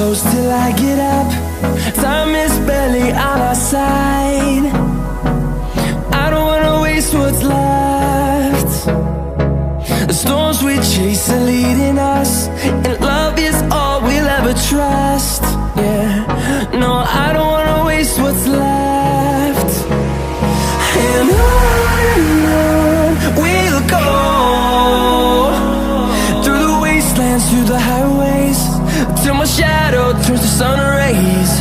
close till I get up. Time is barely on our side. I don't wanna waste what's left. The storms we chase are leading us, and love is all we'll ever trust. Yeah, no, I don't wanna waste what's left. And on we'll go, through the wastelands, through the highways, till my shadow turns to sun rays.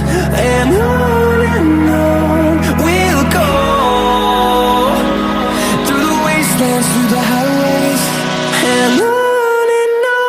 And on we'll go, through the wastelands, through the highways, and on we'll go.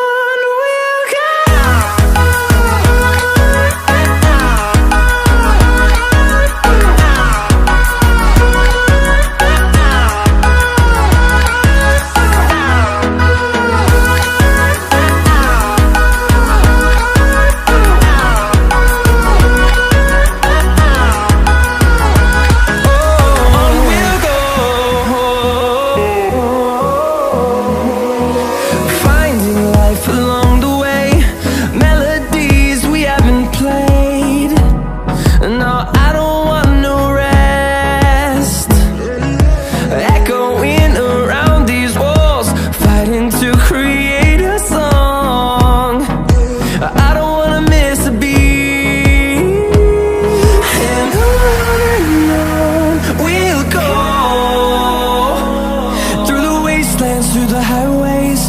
Through the highways,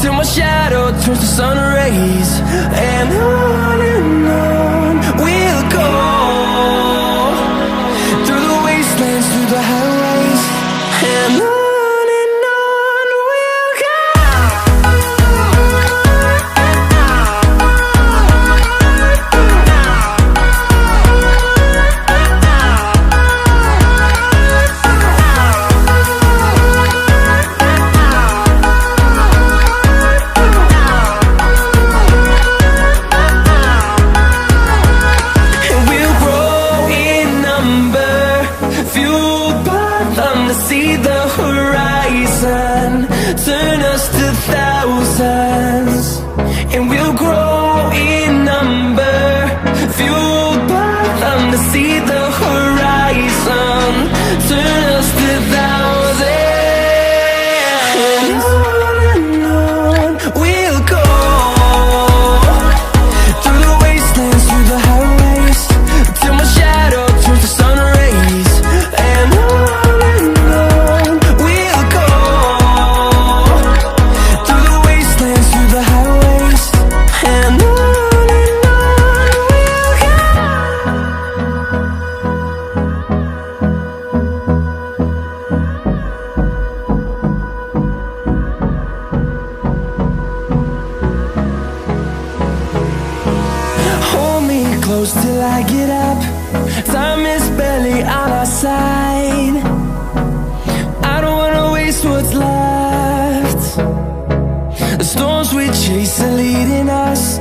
till my shadow turns to sun rays. And on we'll go, through the wastelands, through the highways, and on we'll go. See the horizon, turn us to thousands, and we'll grow in number, fueled by them to see the horizon, turn us to thousands. And on we'll go, through the wastelands, through the highways, till my shadow turns to sun rays. And close till I get up. Time is barely on our side. I don't wanna waste what's left. The storms we chase are leading us,